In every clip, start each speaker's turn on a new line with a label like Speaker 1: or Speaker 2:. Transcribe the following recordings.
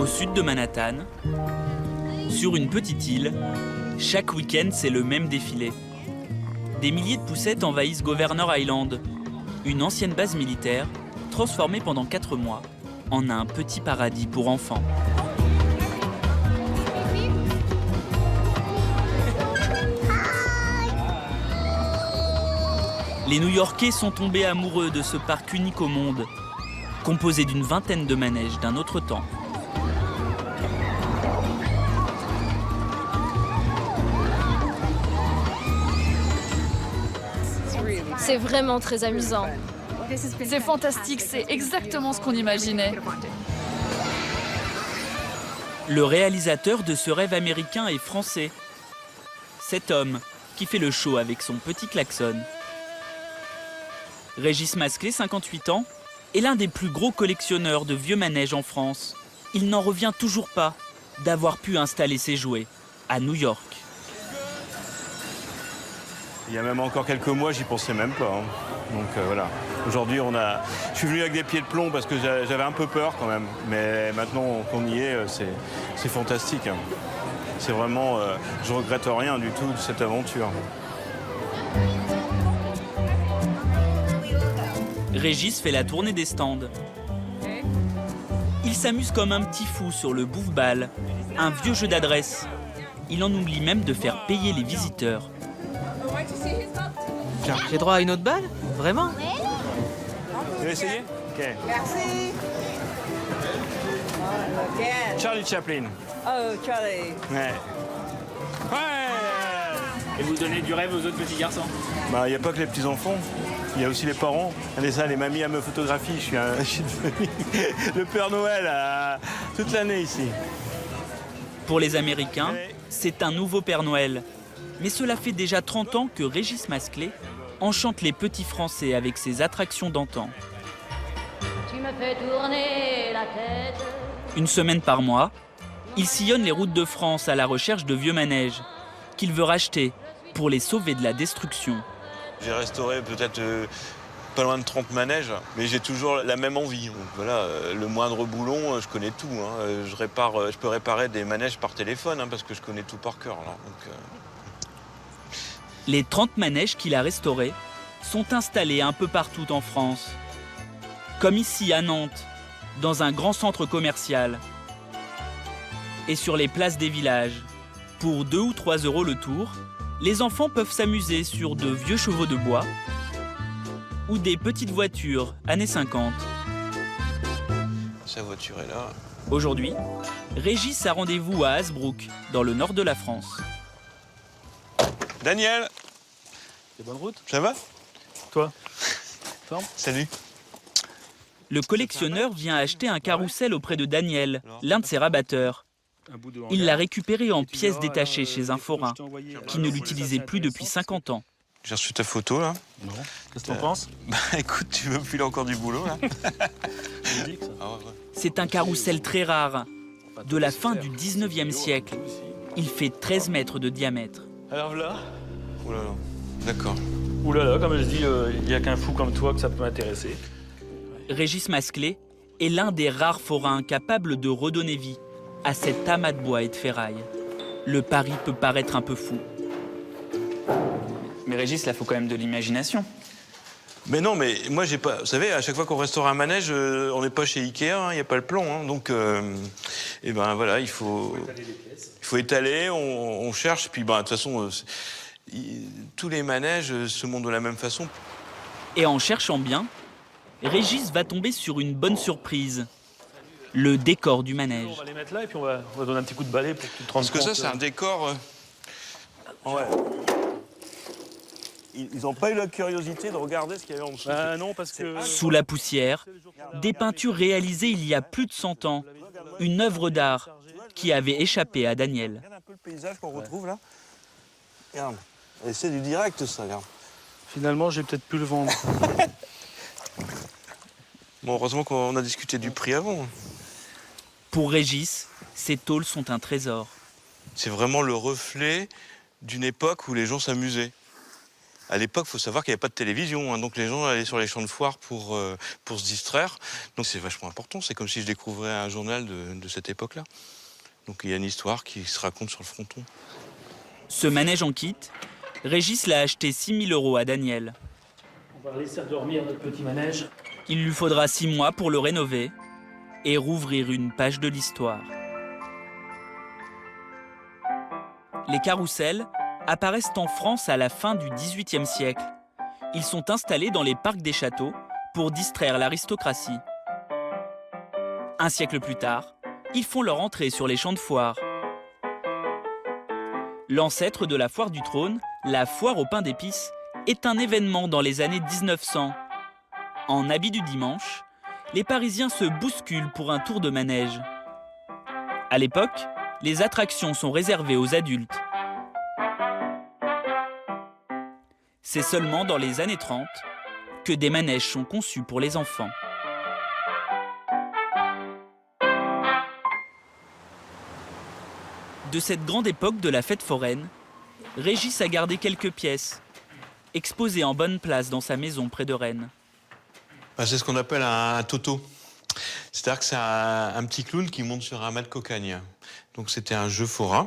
Speaker 1: Au sud de Manhattan, sur une petite île, chaque week-end c'est le même défilé. Des milliers de poussettes envahissent Governor Island, une ancienne base militaire transformée pendant 4 mois en un petit paradis pour enfants. Les New-Yorkais sont tombés amoureux de ce parc unique au monde, composé d'une vingtaine de manèges d'un autre temps.
Speaker 2: C'est vraiment très amusant.
Speaker 3: C'est fantastique, c'est exactement ce qu'on imaginait.
Speaker 1: Le réalisateur de ce rêve américain est français. Cet homme qui fait le show avec son petit klaxon. Régis Masclé, 58 ans, est l'un des plus gros collectionneurs de vieux manèges en France. Il n'en revient toujours pas d'avoir pu installer ses jouets à New York.
Speaker 4: Il y a même encore quelques mois, j'y pensais même pas. Donc voilà. Aujourd'hui, je suis venu avec des pieds de plomb parce que j'avais un peu peur quand même. Mais maintenant qu'on y est, c'est fantastique. C'est vraiment, je regrette rien du tout de cette aventure.
Speaker 1: Régis fait la tournée des stands. Il s'amuse comme un petit fou sur le bouffe-balle, un vieux jeu d'adresse. Il en oublie même de faire payer les visiteurs.
Speaker 5: J'ai droit à une autre balle? Vraiment?
Speaker 4: Vous voulez essayer? Ok.
Speaker 6: Merci.
Speaker 4: Charlie Chaplin.
Speaker 6: Oh, Charlie.
Speaker 4: Ouais. Ouais.
Speaker 7: Et vous donnez du rêve aux autres petits garçons?
Speaker 4: Bah, il n'y a pas que les petits-enfants. Il y a aussi les parents. Regardez ça, les mamies à me photographier. Je suis devenu le Père Noël toute l'année ici.
Speaker 1: Pour les Américains, c'est un nouveau Père Noël. Mais cela fait déjà 30 ans que Régis Masclé enchante les petits Français avec ses attractions d'antan.
Speaker 8: Tu me fais tourner la tête.
Speaker 1: Une semaine par mois, il sillonne les routes de France à la recherche de vieux manèges qu'il veut racheter pour les sauver de la destruction.
Speaker 4: J'ai restauré peut-être pas loin de 30 manèges, mais j'ai toujours la même envie. Donc voilà, le moindre boulon, je connais tout. Je peux réparer des manèges par téléphone parce que je connais tout par cœur. Là. Donc,
Speaker 1: Les 30 manèges qu'il a restaurés sont installés un peu partout en France. Comme ici à Nantes, dans un grand centre commercial. Et sur les places des villages. Pour 2 ou 3 euros le tour, les enfants peuvent s'amuser sur de vieux chevaux de bois ou des petites voitures années 50.
Speaker 4: sa voiture est là.
Speaker 1: Aujourd'hui, Régis a rendez-vous à Hasbrook, dans le nord de la France.
Speaker 4: Daniel!
Speaker 7: C'est bonne route?
Speaker 4: Ça va?
Speaker 7: Toi?
Speaker 4: Salut.
Speaker 1: Le collectionneur vient acheter un carrousel auprès de Daniel, l'un de ses rabatteurs. Il l'a récupéré en pièces détachées chez un forain, qui ne l'utilisait plus depuis 50 ans.
Speaker 4: J'ai reçu ta photo, là.
Speaker 7: Non. Qu'est-ce que t'en penses?
Speaker 4: Bah écoute, tu veux filer encore du boulot, là?
Speaker 1: C'est un carrousel très rare, de la fin du 19e siècle. Il fait 13 mètres de diamètre.
Speaker 7: Alors là?
Speaker 4: Oh là là, d'accord.
Speaker 7: Ouh là là, comme je dis, il n'y a qu'un fou comme toi que ça peut m'intéresser.
Speaker 1: Régis Masclé est l'un des rares forains capables de redonner vie à cet amas de bois et de ferraille. Le pari peut paraître un peu fou.
Speaker 9: Mais Régis, là, il faut quand même de l'imagination.
Speaker 4: Mais non, mais moi, j'ai pas... Vous savez, à chaque fois qu'on restaure un manège, on n'est pas chez Ikea, il n'y a pas le plan. Donc, et ben voilà, il faut étaler, on cherche. Puis, de toute façon, tous les manèges se montent de la même façon.
Speaker 1: Et en cherchant bien, Régis va tomber sur une bonne surprise. Le décor du manège.
Speaker 7: On va les mettre là et puis on va donner un petit coup de balai pour que tu te rendes
Speaker 4: Parce que
Speaker 7: compte.
Speaker 4: ça, c'est un décor... Ouais. Ils n'ont pas eu la curiosité de regarder ce qu'il y avait en dessous.
Speaker 7: Non, parce que...
Speaker 1: Sous la poussière, des peintures réalisées il y a plus de 100 ans. Une œuvre d'art qui avait échappé à Daniel.
Speaker 4: Regarde un peu le paysage qu'on retrouve là. Regarde. Et c'est du direct, ça, regarde.
Speaker 7: Finalement, j'ai peut-être pu le vendre.
Speaker 4: Bon, heureusement qu'on a discuté du prix avant.
Speaker 1: Pour Régis, ces tôles sont un trésor.
Speaker 4: C'est vraiment le reflet d'une époque où les gens s'amusaient. À l'époque, il faut savoir qu'il n'y avait pas de télévision, hein, donc les gens allaient sur les champs de foire pour se distraire. Donc c'est vachement important, c'est comme si je découvrais un journal de cette époque-là. Donc il y a une histoire qui se raconte sur le fronton.
Speaker 1: Ce manège en kit, Régis l'a acheté 6 000 € à Daniel.
Speaker 7: On va laisser dormir notre petit manège.
Speaker 1: Il lui faudra 6 mois pour le rénover et rouvrir une page de l'histoire. Les carrousels apparaissent en France à la fin du XVIIIe siècle. Ils sont installés dans les parcs des châteaux pour distraire l'aristocratie. Un siècle plus tard, ils font leur entrée sur les champs de foire. L'ancêtre de la foire du trône, la foire au pain d'épices, est un événement dans les années 1900. En habit du dimanche, les Parisiens se bousculent pour un tour de manège. À l'époque, les attractions sont réservées aux adultes. C'est seulement dans les années 30 que des manèges sont conçus pour les enfants. De cette grande époque de la fête foraine, Régis a gardé quelques pièces, exposées en bonne place dans sa maison près de Rennes.
Speaker 4: C'est ce qu'on appelle un toto. C'est-à-dire que c'est un petit clown qui monte sur un mât de cocagne. Donc c'était un jeu forain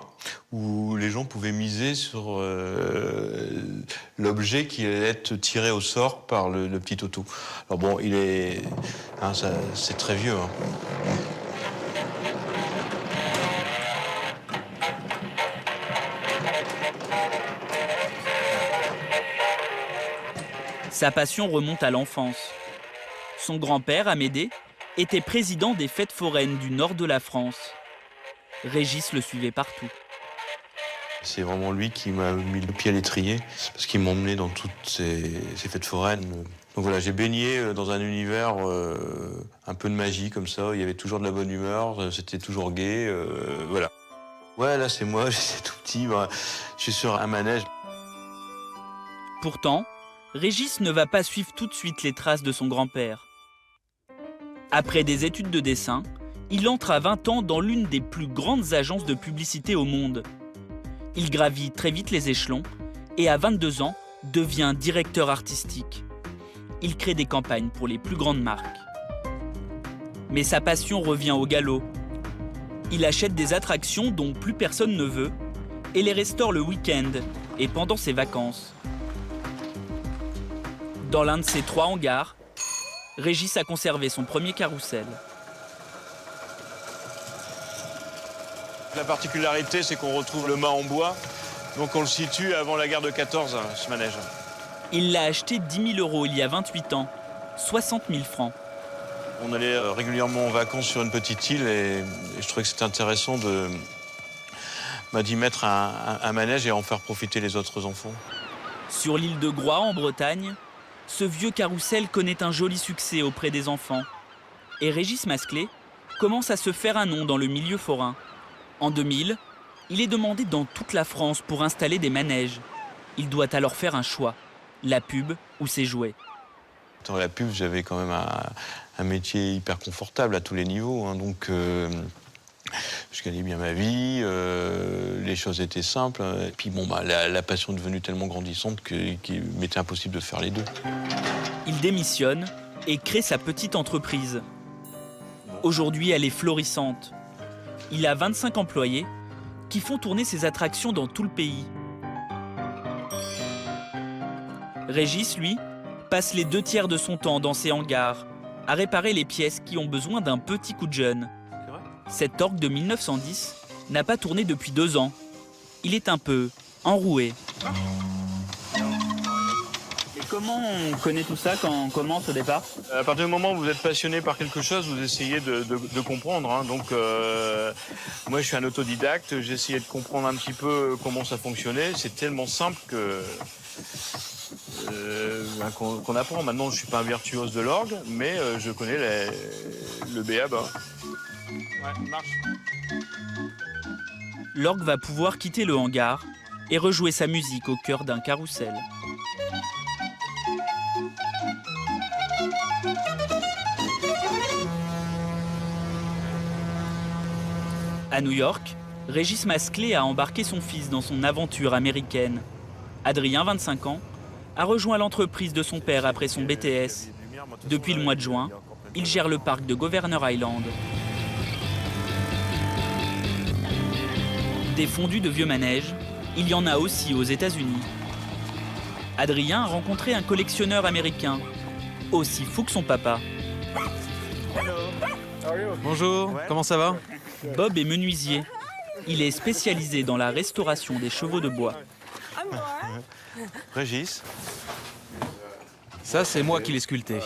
Speaker 4: où les gens pouvaient miser sur l'objet qui allait être tiré au sort par le petit toto. Alors bon, c'est très vieux. Hein.
Speaker 1: Sa passion remonte à l'enfance. Son grand-père, Amédée, était président des fêtes foraines du nord de la France. Régis le suivait partout.
Speaker 4: C'est vraiment lui qui m'a mis le pied à l'étrier, parce qu'il m'emmenait dans toutes ces fêtes foraines. Donc voilà, j'ai baigné dans un univers un peu de magie comme ça. Il y avait toujours de la bonne humeur, c'était toujours gai, voilà. Ouais, là c'est moi, j'étais tout petit, je suis sur un manège.
Speaker 1: Pourtant, Régis ne va pas suivre tout de suite les traces de son grand-père. Après des études de dessin, il entre à 20 ans dans l'une des plus grandes agences de publicité au monde. Il gravit très vite les échelons et à 22 ans, devient directeur artistique. Il crée des campagnes pour les plus grandes marques. Mais sa passion revient au galop. Il achète des attractions dont plus personne ne veut et les restaure le week-end et pendant ses vacances. Dans l'un de ses 3 hangars, Régis a conservé son premier carrousel.
Speaker 4: La particularité, c'est qu'on retrouve le mât en bois. Donc on le situe avant la guerre de 14, ce manège.
Speaker 1: Il l'a acheté 10 000 € il y a 28 ans, 60 000 francs.
Speaker 4: On allait régulièrement en vacances sur une petite île et je trouvais que c'était intéressant d'y mettre un manège et en faire profiter les autres enfants.
Speaker 1: Sur l'île de Groix, en Bretagne, ce vieux carrousel connaît un joli succès auprès des enfants. Et Régis Masclet commence à se faire un nom dans le milieu forain. En 2000, il est demandé dans toute la France pour installer des manèges. Il doit alors faire un choix, la pub ou ses jouets.
Speaker 4: Dans la pub, j'avais quand même un métier hyper confortable à tous les niveaux. Hein, donc je gagnais bien ma vie, les choses étaient simples. Et puis la passion est devenue tellement grandissante qu'il m'était impossible de faire les deux.
Speaker 1: Il démissionne et crée sa petite entreprise. Aujourd'hui, elle est florissante. Il a 25 employés qui font tourner ses attractions dans tout le pays. Régis, lui, passe les 2/3 de son temps dans ses hangars, à réparer les pièces qui ont besoin d'un petit coup de jeune. Cet orgue de 1910 n'a pas tourné depuis 2 ans. Il est un peu enroué.
Speaker 9: Et comment on connaît tout ça quand on commence au départ?
Speaker 4: À partir du moment où vous êtes passionné par quelque chose, vous essayez de comprendre. Hein. Donc, moi, je suis un autodidacte. J'ai essayé de comprendre un petit peu comment ça fonctionnait. C'est tellement simple qu'on apprend. Maintenant, je ne suis pas un virtuose de l'orgue, mais je connais le b.a.-ba. Ouais, marche.
Speaker 1: L'orgue va pouvoir quitter le hangar et rejouer sa musique au cœur d'un carrousel. À New York, Régis Masclet a embarqué son fils dans son aventure américaine. Adrien, 25 ans, a rejoint l'entreprise de son père après son BTS. Depuis le mois de juin, il gère le parc de Governor Island. Des fondus de vieux manèges, il y en a aussi aux États-Unis. Adrien a rencontré un collectionneur américain, aussi fou que son papa.
Speaker 5: Bonjour, comment ça va?
Speaker 1: Bob est menuisier. Il est spécialisé dans la restauration des chevaux de bois.
Speaker 4: Régis.
Speaker 5: Ça, c'est moi qui l'ai sculpté.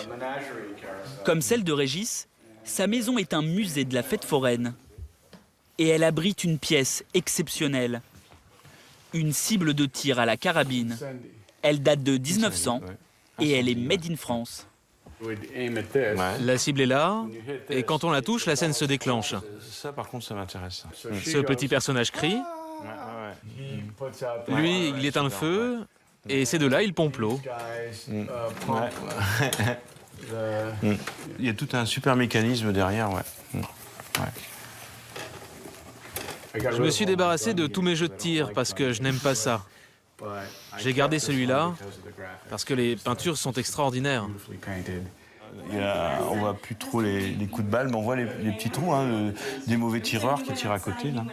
Speaker 1: Comme celle de Régis, sa maison est un musée de la fête foraine. Et elle abrite une pièce exceptionnelle. Une cible de tir à la carabine. Elle date de 1900 et elle est made in France.
Speaker 5: La cible est là, et quand on la touche, la scène se déclenche.
Speaker 4: Ça, par contre, ça m'intéresse.
Speaker 5: Ce petit personnage crie, lui, il éteint le feu, et ces deux-là, ils pompent l'eau.
Speaker 4: Il y a tout un super mécanisme derrière,
Speaker 5: Je me suis débarrassé de tous mes jeux de tir, parce que je n'aime pas ça. J'ai gardé celui-là, parce que les peintures sont extraordinaires.
Speaker 4: On voit plus trop les coups de balle, mais on voit les petits trous des mauvais tireurs qui tirent à côté. Là.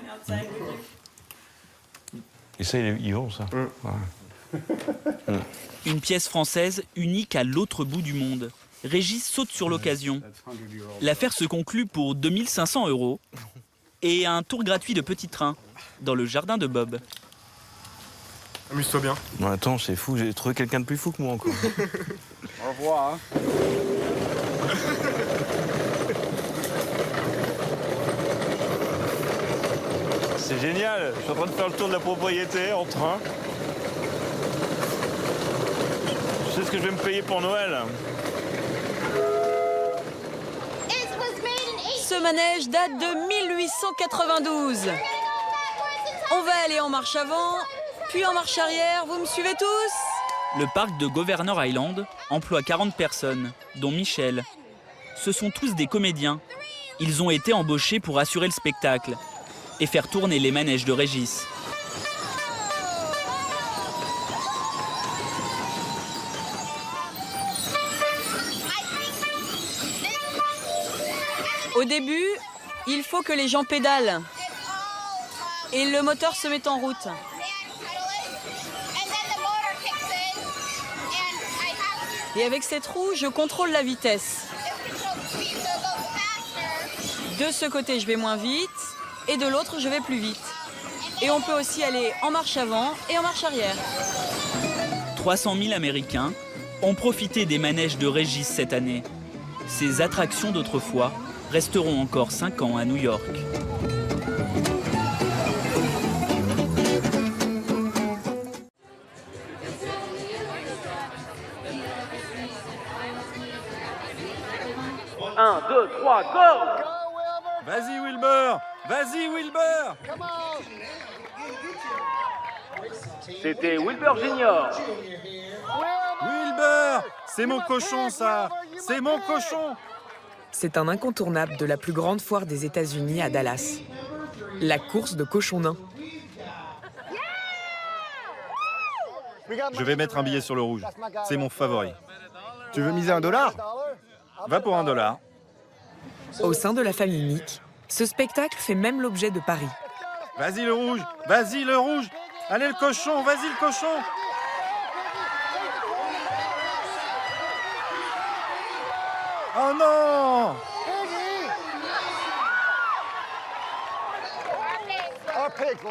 Speaker 4: Et ça, ils vont, ça.
Speaker 1: Une pièce française unique à l'autre bout du monde. Régis saute sur l'occasion. L'affaire se conclut pour 2500 € et un tour gratuit de petit train dans le jardin de Bob.
Speaker 10: Amuse-toi bien.
Speaker 4: Non, attends, c'est fou, j'ai trouvé quelqu'un de plus fou que moi encore.
Speaker 10: Au revoir. Hein.
Speaker 4: C'est génial, je suis en train de faire le tour de la propriété en train. Je sais ce que je vais me payer pour Noël.
Speaker 6: Ce manège date de 1892. On va aller en marche avant, puis en marche arrière. Vous me suivez tous?
Speaker 1: Le parc de Governor Island emploie 40 personnes, dont Michel. Ce sont tous des comédiens. Ils ont été embauchés pour assurer le spectacle et faire tourner les manèges de Régis.
Speaker 6: Au début, il faut que les gens pédalent et le moteur se met en route. Et avec cette roue, je contrôle la vitesse. De ce côté, je vais moins vite et de l'autre, je vais plus vite. Et on peut aussi aller en marche avant et en marche arrière.
Speaker 1: 300 000 Américains ont profité des manèges de Régis cette année. Ces attractions d'autrefois resteront encore 5 ans à New York.
Speaker 9: Un, deux, trois, go!
Speaker 10: Vas-y Wilbur! Vas-y Wilbur!
Speaker 9: C'était Wilbur Junior.
Speaker 10: Wilbur! C'est mon cochon ça! C'est mon cochon!
Speaker 11: C'est un incontournable de la plus grande foire des États-Unis à Dallas. La course de cochons nains.
Speaker 10: Je vais mettre un billet sur le rouge. C'est mon favori.
Speaker 12: Tu veux miser $1?
Speaker 10: Va pour $1.
Speaker 11: Au sein de la famille Mick, ce spectacle fait même l'objet de paris.
Speaker 10: Vas-y le rouge! Vas-y le rouge! Allez le cochon! Vas-y le cochon! Oh non!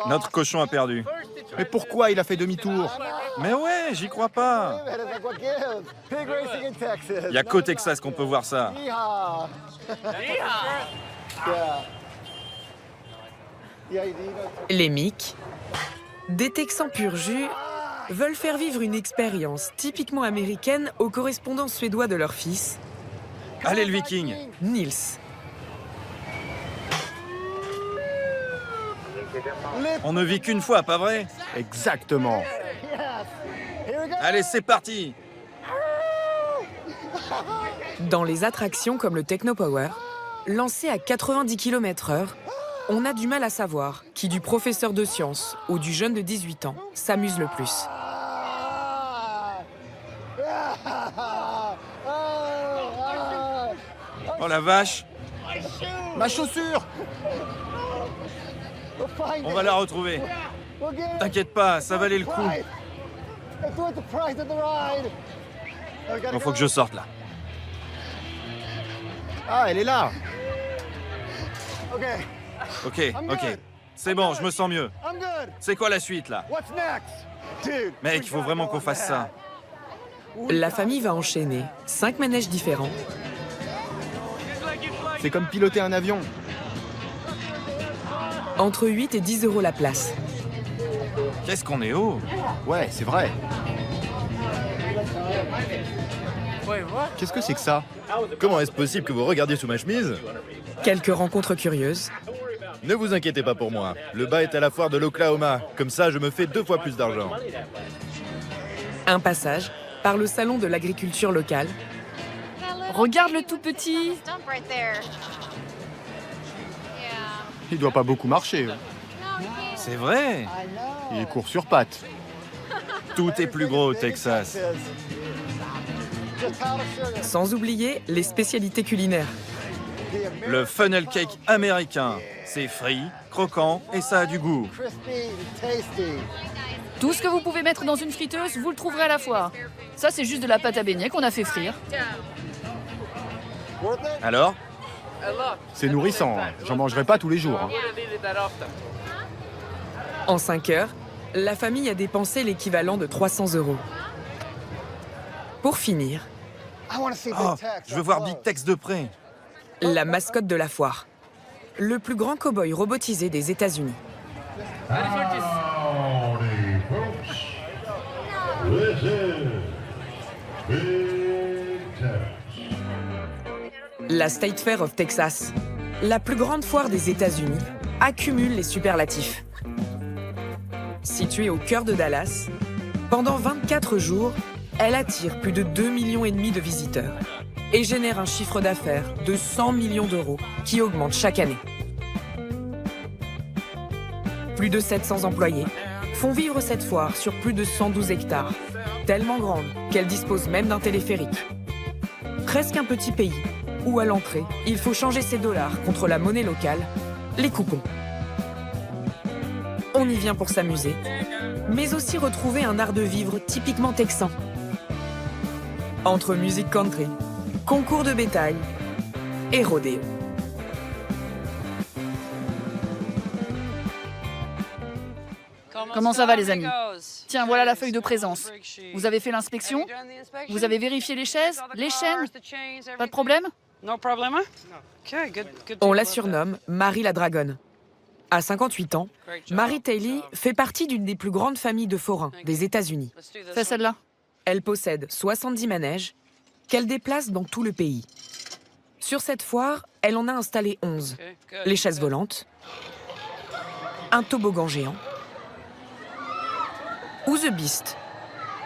Speaker 10: Notre cochon a perdu.
Speaker 12: Mais pourquoi il a fait demi-tour?
Speaker 10: Mais ouais, j'y crois pas. Il n'y a qu'au Texas qu'on peut voir ça.
Speaker 11: Les Mick, des Texans pur jus, veulent faire vivre une expérience typiquement américaine aux correspondants suédois de leur fils,
Speaker 10: Allez le viking!
Speaker 11: Niels.
Speaker 10: On ne vit qu'une fois, pas vrai?
Speaker 12: Exactement.
Speaker 10: Allez, c'est parti!
Speaker 11: Dans les attractions comme le Technopower, lancé à 90 km/h, on a du mal à savoir qui du professeur de sciences ou du jeune de 18 ans s'amuse le plus.
Speaker 10: Oh la vache!
Speaker 12: Ma chaussure!
Speaker 10: On va la retrouver. T'inquiète pas, ça valait le coup. Bon, faut que je sorte là.
Speaker 12: Ah, elle est là!
Speaker 10: Ok. C'est bon, je me sens mieux. C'est quoi la suite là? Mec, il faut vraiment qu'on fasse ça.
Speaker 11: La famille va enchaîner 5 manèges différents.
Speaker 12: C'est comme piloter un avion.
Speaker 11: Entre 8 et 10 € la place.
Speaker 10: Qu'est-ce qu'on est haut?
Speaker 12: Ouais, c'est vrai. Qu'est-ce que c'est que ça?
Speaker 13: Comment est-ce possible que vous regardiez sous ma chemise?
Speaker 11: Quelques rencontres curieuses.
Speaker 13: Ne vous inquiétez pas pour moi. Le bas est à la foire de l'Oklahoma. Comme ça, je me fais 2 fois plus d'argent.
Speaker 11: Un passage par le salon de l'agriculture locale.
Speaker 3: Regarde le tout petit.
Speaker 12: Il doit pas beaucoup marcher.
Speaker 10: C'est vrai.
Speaker 12: Il court sur pattes.
Speaker 10: Tout est plus gros au Texas.
Speaker 11: Sans oublier les spécialités culinaires.
Speaker 10: Le funnel cake américain. C'est frit, croquant et ça a du goût.
Speaker 3: Tout ce que vous pouvez mettre dans une friteuse, vous le trouverez à la foire. Ça, c'est juste de la pâte à beignets qu'on a fait frire.
Speaker 10: Alors?
Speaker 12: C'est nourrissant. J'en mangerai pas tous les jours.
Speaker 11: En 5 heures, la famille a dépensé l'équivalent de 300 €. Pour finir,
Speaker 10: Oh, je veux voir Big Tex de près.
Speaker 11: la mascotte de la foire. Le plus grand cow-boy robotisé des États-Unis. La State Fair of Texas, la plus grande foire des États-Unis, accumule les superlatifs. Située au cœur de Dallas, pendant 24 jours, elle attire plus de 2,5 millions de visiteurs et génère un chiffre d'affaires de 100 millions d'euros qui augmente chaque année. Plus de 700 employés font vivre cette foire sur plus de 112 hectares, tellement grande qu'elle dispose même d'un téléphérique. Presque un petit pays où à l'entrée, il faut changer ses dollars contre la monnaie locale, les coupons. On y vient pour s'amuser, mais aussi retrouver un art de vivre typiquement texan. Entre musique country, concours de bétail et rodéo.
Speaker 3: Comment ça va, les amis? Tiens, voilà la feuille de présence. Vous avez fait l'inspection? Vous avez vérifié les chaises? Les chaînes? Pas de problème?
Speaker 11: On la surnomme Marie la Dragonne. À 58 ans, Marie Taylor fait partie d'une des plus grandes familles de forains des États-Unis.
Speaker 3: Fais celle-là.
Speaker 11: Elle possède 70 manèges qu'elle déplace dans tout le pays. Sur cette foire, elle en a installé 11. Les chaises volantes, un toboggan géant ou The Beast,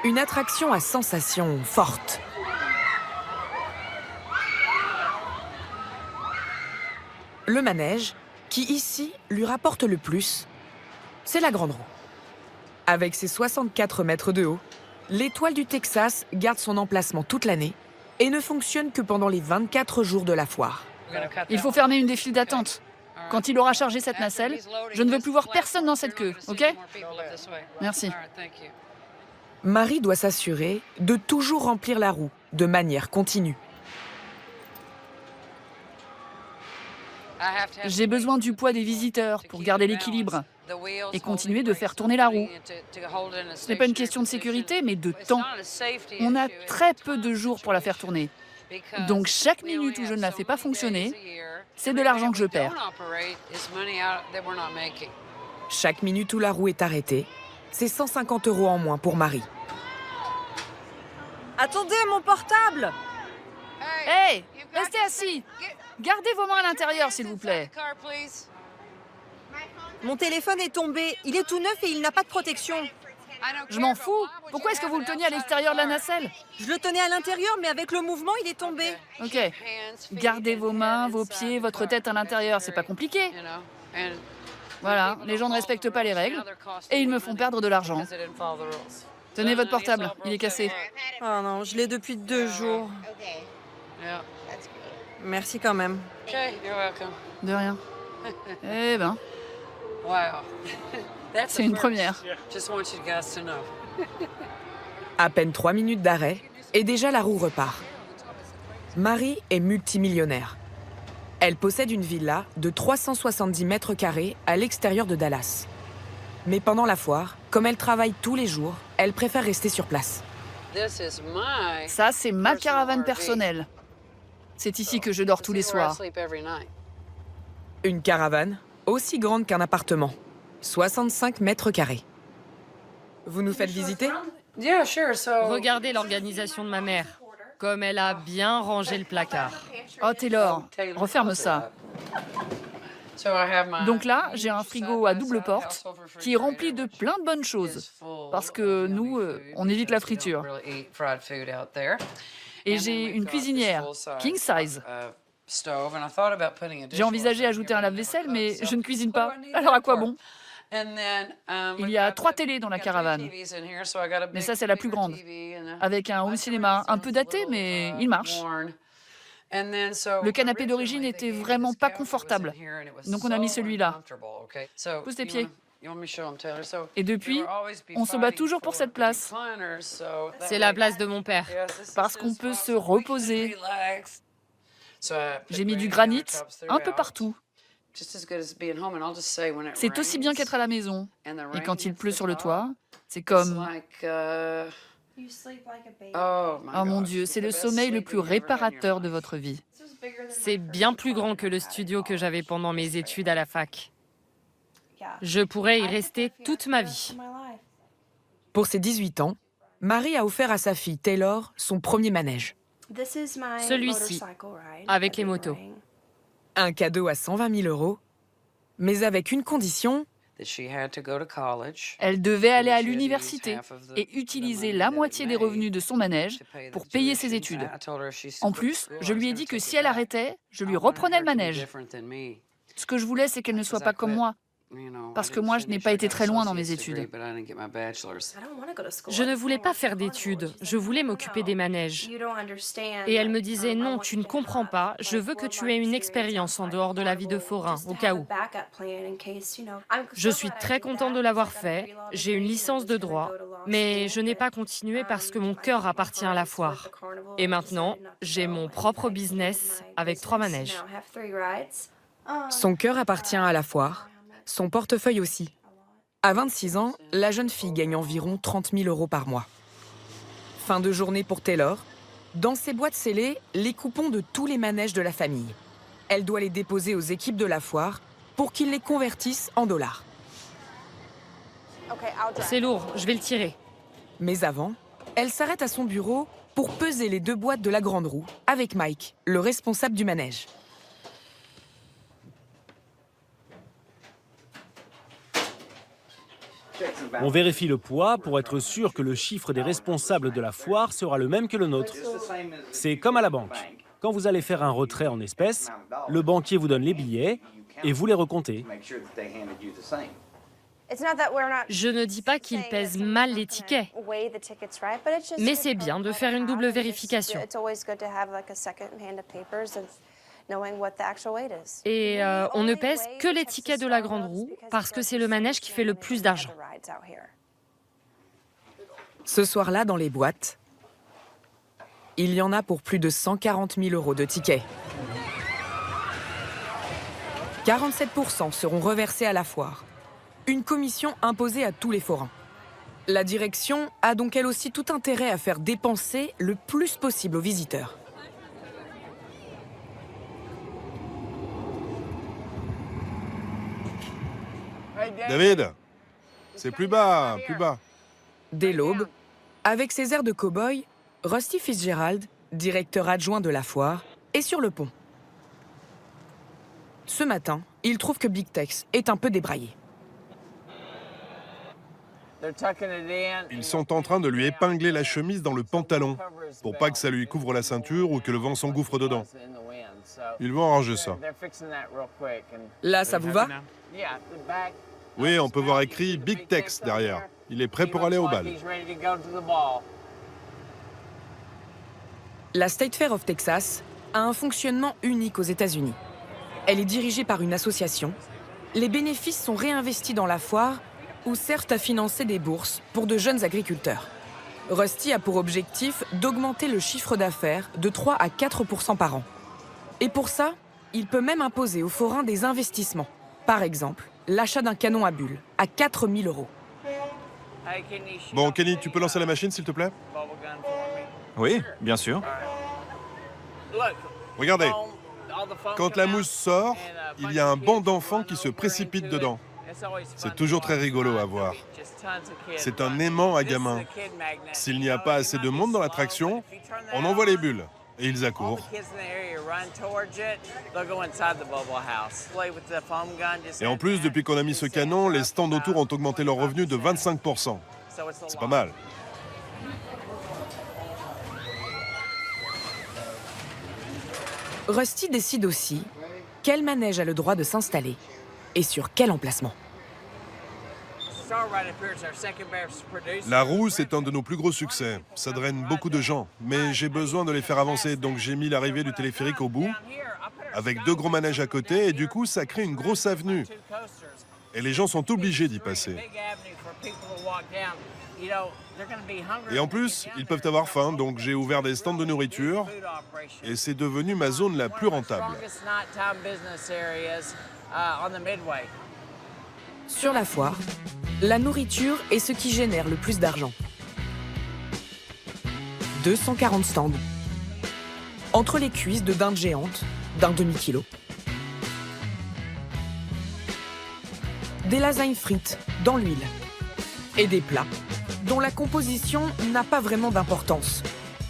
Speaker 11: une attraction à sensations fortes. Le manège, qui ici lui rapporte le plus, c'est la Grande Roue. Avec ses 64 mètres de haut, l'étoile du Texas garde son emplacement toute l'année et ne fonctionne que pendant les 24 jours de la foire.
Speaker 3: Il faut fermer une des files d'attente. Quand il aura chargé cette nacelle, je ne veux plus voir personne dans cette queue, ok? Merci.
Speaker 11: Marie doit s'assurer de toujours remplir la roue de manière continue.
Speaker 3: J'ai besoin du poids des visiteurs pour garder l'équilibre et continuer de faire tourner la roue. Ce n'est pas une question de sécurité, mais de temps. On a très peu de jours pour la faire tourner. Donc chaque minute où je ne la fais pas fonctionner, c'est de l'argent que je perds.
Speaker 11: Chaque minute où la roue est arrêtée, c'est 150 € en moins pour Marie.
Speaker 6: Attendez, mon portable!
Speaker 3: Hey, restez assis. Gardez vos mains à l'intérieur, s'il vous plaît.
Speaker 6: Mon téléphone est tombé. Il est tout neuf et il n'a pas de protection.
Speaker 3: Je m'en fous. Pourquoi est-ce que vous le teniez à l'extérieur de la nacelle?
Speaker 6: Je le tenais à l'intérieur, mais avec le mouvement, il est tombé.
Speaker 3: Ok. Gardez vos mains, vos pieds, votre tête à l'intérieur. C'est pas compliqué. Voilà, les gens ne respectent pas les règles et ils me font perdre de l'argent. Tenez votre portable, il est cassé.
Speaker 6: Oh non, je l'ai depuis 2 jours. Merci quand même.
Speaker 3: De rien. Eh ben, c'est une première.
Speaker 11: À peine 3 minutes d'arrêt, et déjà la roue repart. Marie est multimillionnaire. Elle possède une villa de 370 mètres carrés à l'extérieur de Dallas. Mais pendant la foire, comme elle travaille tous les jours, elle préfère rester sur place.
Speaker 3: Ça, c'est ma caravane personnelle. C'est ici que je dors tous les soirs.
Speaker 11: Une caravane aussi grande qu'un appartement, 65 mètres carrés. Vous nous faites visiter ?
Speaker 14: Regardez l'organisation de ma mère. Comme elle a bien rangé le placard.
Speaker 3: Oh Taylor, referme ça. Donc là, j'ai un frigo à double porte qui est rempli de plein de bonnes choses. Parce que nous, on évite la friture. Et j'ai une cuisinière, king size. J'ai envisagé ajouter un lave-vaisselle, mais je ne cuisine pas. Alors à quoi bon ? Il y a 3 télés dans la caravane. Mais ça, c'est la plus grande. Avec un home cinéma un peu daté, mais il marche. Le canapé d'origine était vraiment pas confortable. Donc on a mis celui-là. Pousse tes pieds. Et depuis, on se bat toujours pour cette place.
Speaker 14: C'est la place de mon père.
Speaker 3: Parce qu'on peut se reposer. J'ai mis du granit un peu partout. C'est aussi bien qu'être à la maison. Et quand il pleut sur le toit, c'est comme... Oh mon Dieu, c'est le sommeil le plus réparateur de votre vie.
Speaker 14: C'est bien plus grand que le studio que j'avais pendant mes études à la fac. Je pourrais y rester toute ma vie.
Speaker 11: Pour ses 18 ans, Marie a offert à sa fille Taylor son premier manège.
Speaker 14: Celui-ci, avec les motos.
Speaker 11: Un cadeau à 120 000 €, mais avec une condition.
Speaker 3: Elle devait aller à l'université et utiliser la moitié des revenus de son manège pour payer ses études. En plus, je lui ai dit que si elle arrêtait, je lui reprenais le manège. Ce que je voulais, c'est qu'elle ne soit pas comme moi. Parce que moi, je n'ai pas été très loin dans mes études.
Speaker 14: Je ne voulais pas faire d'études, je voulais m'occuper des manèges. Et elle me disait, non, tu ne comprends pas, je veux que tu aies une expérience en dehors de la vie de forain, au cas où. Je suis très contente de l'avoir fait, j'ai une licence de droit, mais je n'ai pas continué parce que mon cœur appartient à la foire. Et maintenant, j'ai mon propre business avec 3 manèges.
Speaker 11: Son cœur appartient à la foire. Son portefeuille aussi. À 26 ans, la jeune fille gagne environ 30 000 € par mois. Fin de journée pour Taylor. Dans ses boîtes scellées, les coupons de tous les manèges de la famille. Elle doit les déposer aux équipes de la foire pour qu'ils les convertissent en dollars.
Speaker 14: C'est lourd, je vais le tirer.
Speaker 11: Mais avant, elle s'arrête à son bureau pour peser les 2 boîtes de la grande roue avec Mike, le responsable du manège.
Speaker 15: On vérifie le poids pour être sûr que le chiffre des responsables de la foire sera le même que le nôtre. C'est comme à la banque. Quand vous allez faire un retrait en espèces, le banquier vous donne les billets et vous les recomptez.
Speaker 14: Je ne dis pas qu'il pèse mal les tickets, mais c'est bien de faire une double vérification. Et on ne pèse que les tickets de la grande roue parce que c'est le manège qui fait le plus d'argent.
Speaker 11: Ce soir-là, dans les boîtes, il y en a pour plus de 140 000 € de tickets. 47% seront reversés à la foire. Une commission imposée à tous les forains. La direction a donc elle aussi tout intérêt à faire dépenser le plus possible aux visiteurs.
Speaker 16: David, c'est plus bas, plus bas.
Speaker 11: Dès l'aube, avec ses airs de cow-boy, Rusty Fitzgerald, directeur adjoint de la foire, est sur le pont. Ce matin, il trouve que Big Tex est un peu débraillé.
Speaker 16: Ils sont en train de lui épingler la chemise dans le pantalon, pour pas que ça lui couvre la ceinture ou que le vent s'engouffre dedans. Ils vont arranger ça.
Speaker 11: Là, ça vous va ?
Speaker 16: Oui, on peut voir écrit Big Tex derrière. Il est prêt pour aller au bal.
Speaker 11: La State Fair of Texas a un fonctionnement unique aux États-Unis. Elle est dirigée par une association. Les bénéfices sont réinvestis dans la foire ou servent à financer des bourses pour de jeunes agriculteurs. Rusty a pour objectif d'augmenter le chiffre d'affaires de 3 à 4% par an. Et pour ça, il peut même imposer aux forains des investissements. Par exemple, l'achat d'un canon à bulles à 4 000 €.
Speaker 16: Bon, Kenny, tu peux lancer la machine, s'il te plaît?
Speaker 10: Oui, bien sûr.
Speaker 16: Regardez, quand la mousse sort, il y a un banc d'enfants qui se précipitent dedans. C'est toujours très rigolo à voir. C'est un aimant à gamins. S'il n'y a pas assez de monde dans l'attraction, on envoie les bulles et ils accourent. Et en plus, depuis qu'on a mis ce canon, les stands autour ont augmenté leurs revenus de 25%. C'est pas mal.
Speaker 11: Rusty décide aussi quel manège a le droit de s'installer et sur quel emplacement.
Speaker 16: La Rousse est un de nos plus gros succès. Ça draine beaucoup de gens, mais j'ai besoin de les faire avancer, donc j'ai mis l'arrivée du téléphérique au bout, avec 2 gros manèges à côté, et du coup, ça crée une grosse avenue. Et les gens sont obligés d'y passer. Et en plus, ils peuvent avoir faim, donc j'ai ouvert des stands de nourriture, et c'est devenu ma zone la plus rentable.
Speaker 11: Sur la foire, la nourriture est ce qui génère le plus d'argent. 240 stands. Entre les cuisses de dinde géante, d'un demi-kilo. Des lasagnes frites, dans l'huile. Et des plats, dont la composition n'a pas vraiment d'importance,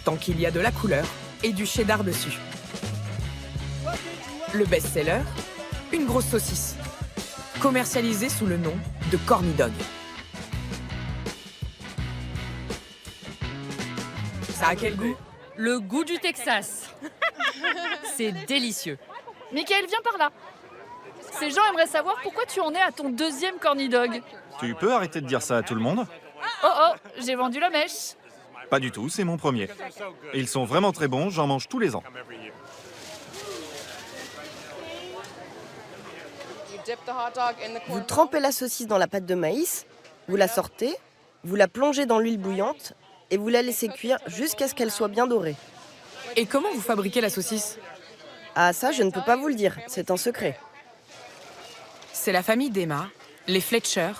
Speaker 11: tant qu'il y a de la couleur et du cheddar dessus. Le best-seller, une grosse saucisse, commercialisée sous le nom de Corny Dog. Ça a quel goût?
Speaker 14: Le goût du Texas. C'est délicieux.
Speaker 3: Michael, viens par là. Ces gens aimeraient savoir pourquoi tu en es à ton 2e Corny Dog.
Speaker 10: Tu peux arrêter de dire ça à tout le monde?
Speaker 3: Oh oh, j'ai vendu la mèche.
Speaker 10: Pas du tout, c'est mon premier. Et ils sont vraiment très bons, j'en mange tous les ans.
Speaker 17: Vous trempez la saucisse dans la pâte de maïs, vous la sortez, vous la plongez dans l'huile bouillante et vous la laissez cuire jusqu'à ce qu'elle soit bien dorée.
Speaker 11: Et comment vous fabriquez la saucisse?
Speaker 17: Ah ça, je ne peux pas vous le dire, c'est un secret.
Speaker 11: C'est la famille d'Emma, les Fletcher,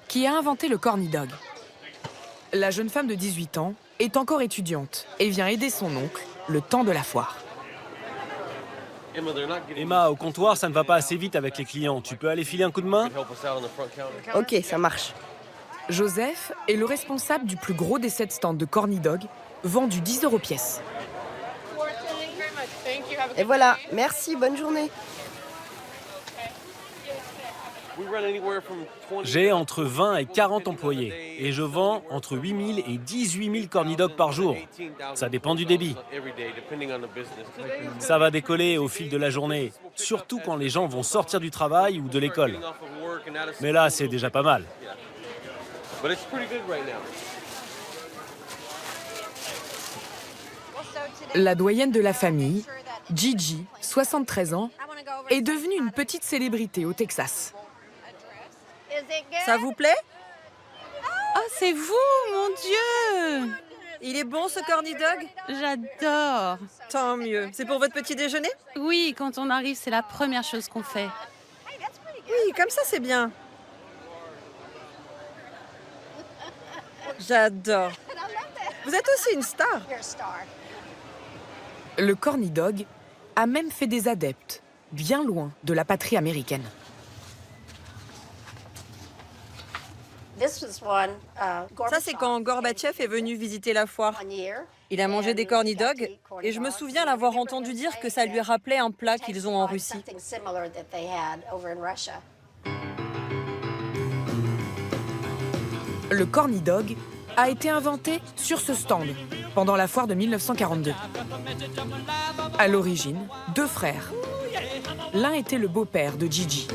Speaker 11: qui a inventé le Corny Dog. La jeune femme de 18 ans est encore étudiante et vient aider son oncle le temps de la foire.
Speaker 15: Emma, au comptoir, ça ne va pas assez vite avec les clients. Tu peux aller filer un coup de main?
Speaker 17: Ok, ça marche.
Speaker 11: Joseph est le responsable du plus gros des 7 stands de Corny Dog, vendus 10 € pièce.
Speaker 17: Et voilà, merci, bonne journée.
Speaker 15: J'ai entre 20 et 40 employés et je vends entre 8 000 et 18 000 Corny Dog par jour. Ça dépend du débit. Ça va décoller au fil de la journée, surtout quand les gens vont sortir du travail ou de l'école. Mais là, c'est déjà pas mal.
Speaker 11: La doyenne de la famille, Gigi, 73 ans, est devenue une petite célébrité au Texas.
Speaker 6: Ça vous plaît? Ah, c'est vous, mon Dieu! Il est bon, ce Corny Dog?
Speaker 18: J'adore.
Speaker 6: Tant mieux. C'est pour votre petit déjeuner?
Speaker 18: Oui, quand on arrive, c'est la première chose qu'on fait.
Speaker 6: Oui, comme ça, c'est bien. J'adore. Vous êtes aussi une star.
Speaker 11: Le Corny Dog a même fait des adeptes, bien loin de la patrie américaine.
Speaker 6: Ça, c'est quand Gorbatchev est venu visiter la foire. Il a mangé des Corny Dogs et je me souviens l'avoir entendu dire que ça lui rappelait un plat qu'ils ont en Russie.
Speaker 11: Le Corny Dog a été inventé sur ce stand pendant la foire de 1942. À l'origine, 2 frères. L'un était le beau-père de Gigi.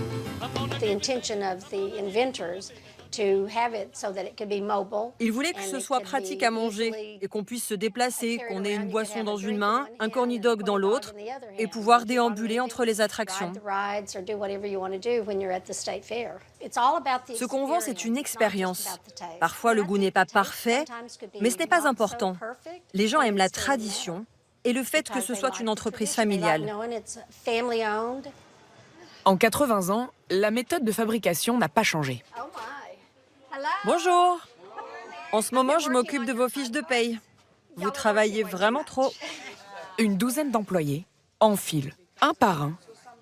Speaker 6: Il voulait que ce soit pratique à manger et qu'on puisse se déplacer, qu'on ait une boisson dans une main, un corny dog dans l'autre et pouvoir déambuler entre les attractions. Ce qu'on vend, c'est une expérience. Parfois, le goût n'est pas parfait, mais ce n'est pas important. Les gens aiment la tradition et le fait que ce soit une entreprise familiale.
Speaker 11: En 80 ans, la méthode de fabrication n'a pas changé.
Speaker 6: Bonjour. En ce moment, je m'occupe de vos fiches de paye. Vous travaillez vraiment trop.
Speaker 11: Une douzaine d'employés enfilent, un par un,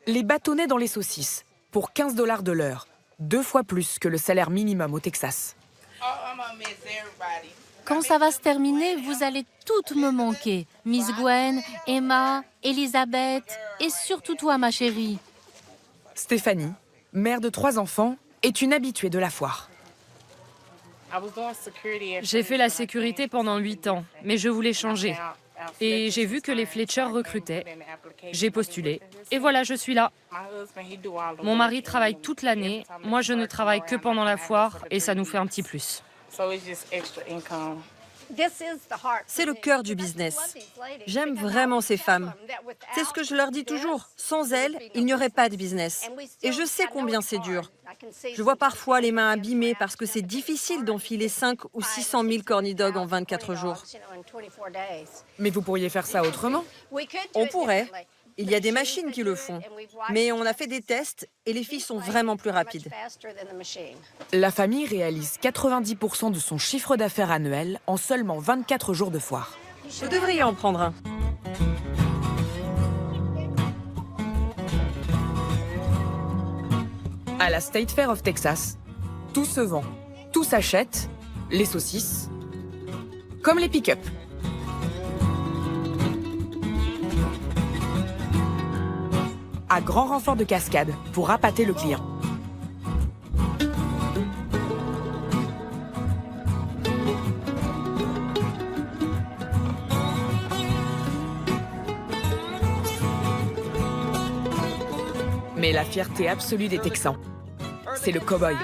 Speaker 11: les bâtonnets dans les saucisses pour 15 $ de l'heure, 2 fois plus que le salaire minimum au Texas.
Speaker 19: Quand ça va se terminer, vous allez toutes me manquer. Miss Gwen, Emma, Elisabeth et surtout toi, ma chérie.
Speaker 11: Stéphanie, mère de 3 enfants, est une habituée de la foire.
Speaker 14: J'ai fait la sécurité pendant 8 ans, mais je voulais changer. Et j'ai vu que les Fletcher recrutaient. J'ai postulé. Et voilà, je suis là. Mon mari travaille toute l'année. Moi, je ne travaille que pendant la foire et ça nous fait un petit plus.
Speaker 6: C'est le cœur du business. J'aime vraiment ces femmes. C'est ce que je leur dis toujours. Sans elles, il n'y aurait pas de business. Et je sais combien c'est dur. Je vois parfois les mains abîmées parce que c'est difficile d'enfiler 5 ou 600 000 corny dogs en 24 jours.
Speaker 11: Mais vous pourriez faire ça autrement?
Speaker 6: On pourrait. Il y a des machines qui le font. Mais on a fait des tests et les filles sont vraiment plus rapides.
Speaker 11: La famille réalise 90% de son chiffre d'affaires annuel en seulement 24 jours de foire.
Speaker 6: Vous devriez en prendre un.
Speaker 11: À la State Fair of Texas, tout se vend, tout s'achète, les saucisses, comme les pick-up. À grand renfort de cascade pour appâter le client. Mais la fierté absolue des Texans, c'est le cow-boy.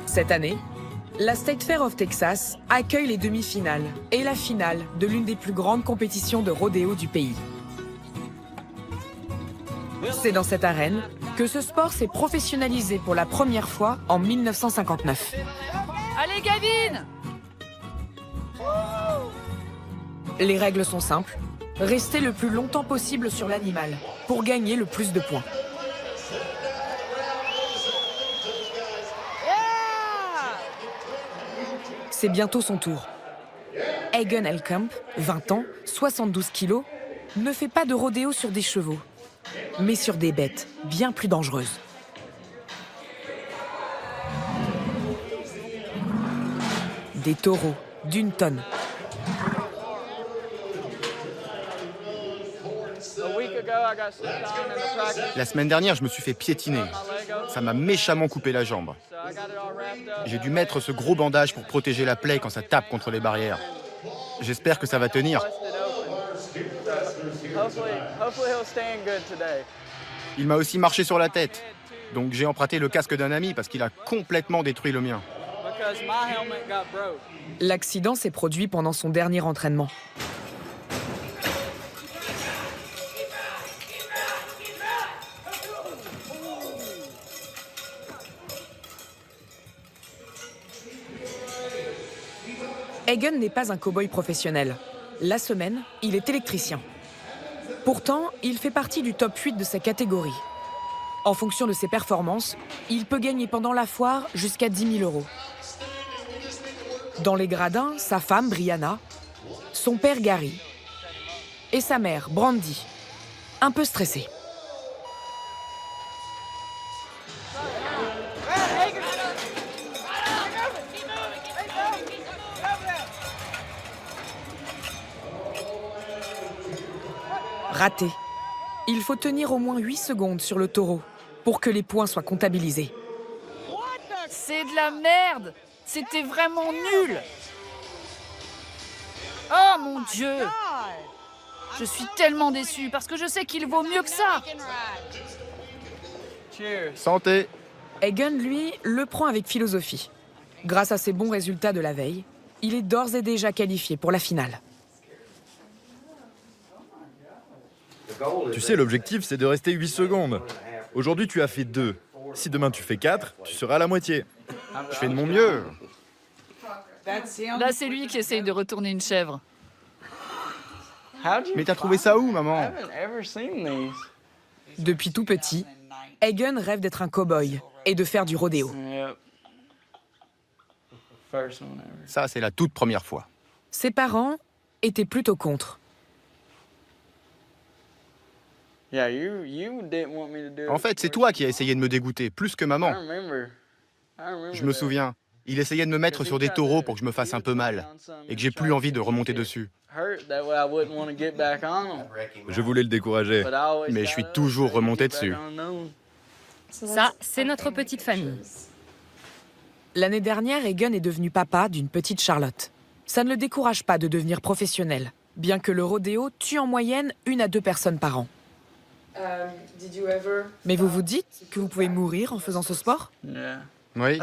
Speaker 11: Cette année, la State Fair of Texas accueille les demi-finales et la finale de l'une des plus grandes compétitions de rodéo du pays. C'est dans cette arène que ce sport s'est professionnalisé pour la première fois en 1959.
Speaker 3: Allez, Gavin!
Speaker 11: Les règles sont simples. Rester le plus longtemps possible sur l'animal pour gagner le plus de points. C'est bientôt son tour. Hagen Elkamp, 20 ans, 72 kilos, ne fait pas de rodéo sur des chevaux, mais sur des bêtes bien plus dangereuses. Des taureaux d'1 tonne.
Speaker 12: La semaine dernière, je me suis fait piétiner. Ça m'a méchamment coupé la jambe. J'ai dû mettre ce gros bandage pour protéger la plaie quand ça tape contre les barrières. J'espère que ça va tenir. Il m'a aussi marché sur la tête. Donc j'ai emprunté le casque d'un ami parce qu'il a complètement détruit le mien.
Speaker 11: L'accident s'est produit pendant son dernier entraînement. Hagen n'est pas un cow-boy professionnel. La semaine, il est électricien. Pourtant, il fait partie du top 8 de sa catégorie. En fonction de ses performances, il peut gagner pendant la foire jusqu'à 10 000 €. Dans les gradins, sa femme, Brianna, son père, Gary, et sa mère, Brandy, un peu stressée. Raté. Il faut tenir au moins 8 secondes sur le taureau pour que les points soient comptabilisés.
Speaker 3: C'est de la merde! C'était vraiment nul! Oh mon Dieu! Je suis tellement déçue parce que je sais qu'il vaut mieux que ça.
Speaker 12: Santé.
Speaker 11: Egan, lui, le prend avec philosophie. Grâce à ses bons résultats de la veille, il est d'ores et déjà qualifié pour la finale.
Speaker 13: Tu sais, l'objectif, c'est de rester 8 secondes. Aujourd'hui, tu as fait 2. Si demain tu fais 4, tu seras à la moitié.
Speaker 12: Je fais de mon mieux.
Speaker 3: Là, c'est lui qui essaye de retourner une chèvre.
Speaker 12: Mais t'as trouvé ça où, maman?
Speaker 11: Depuis tout petit, Egan rêve d'être un cow-boy et de faire du rodéo.
Speaker 12: Ça, c'est la toute première fois.
Speaker 11: Ses parents étaient plutôt contre.
Speaker 12: En fait, c'est toi qui as essayé de me dégoûter, plus que maman. Je me souviens. Il essayait de me mettre sur des taureaux pour que je me fasse un peu mal et que j'ai plus envie de remonter dessus.
Speaker 13: Je voulais le décourager.
Speaker 12: Mais je suis toujours remonté dessus.
Speaker 14: Ça, c'est notre petite famille.
Speaker 11: L'année dernière, Egan est devenu papa d'une petite Charlotte. Ça ne le décourage pas de devenir professionnel, bien que le rodéo tue en moyenne 1 à 2 personnes par an. Mais vous vous dites que vous pouvez mourir en faisant ce sport?
Speaker 12: Oui.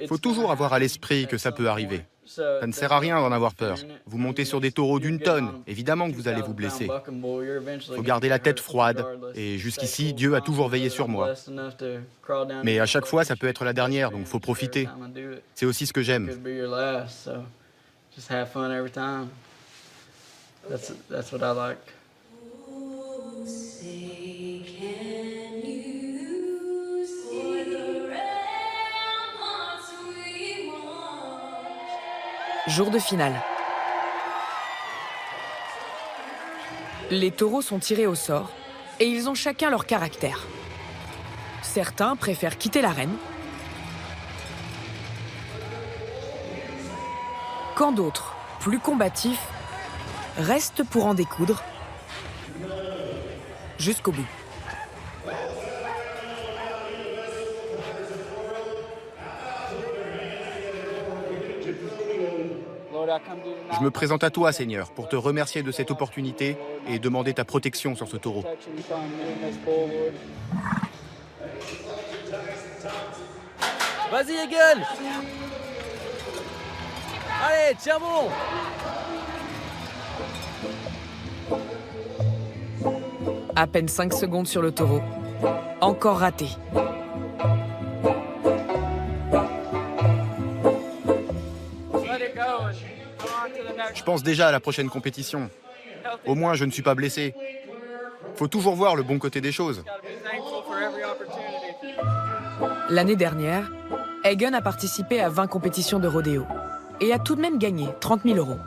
Speaker 12: Il faut toujours avoir à l'esprit que ça peut arriver. Ça ne sert à rien d'en avoir peur. Vous montez sur des taureaux d'1 tonne, évidemment que vous allez vous blesser. Il faut garder la tête froide, et jusqu'ici, Dieu a toujours veillé sur moi. Mais à chaque fois, ça peut être la dernière, donc faut profiter. C'est aussi ce que j'aime.
Speaker 11: Jour de finale. Les taureaux sont tirés au sort et ils ont chacun leur caractère. Certains préfèrent quitter l'arène, quand d'autres, plus combatifs, restent pour en découdre jusqu'au bout.
Speaker 12: Je me présente à toi, Seigneur, pour te remercier de cette opportunité et demander ta protection sur ce taureau.
Speaker 5: Vas-y, Egan! Allez, tiens bon!
Speaker 11: À peine 5 secondes sur le taureau. Encore raté.
Speaker 12: Je pense déjà à la prochaine compétition. Au moins, je ne suis pas blessé. Faut toujours voir le bon côté des choses.
Speaker 11: L'année dernière, Egan a participé à 20 compétitions de rodéo et a tout de même gagné 30 000 €.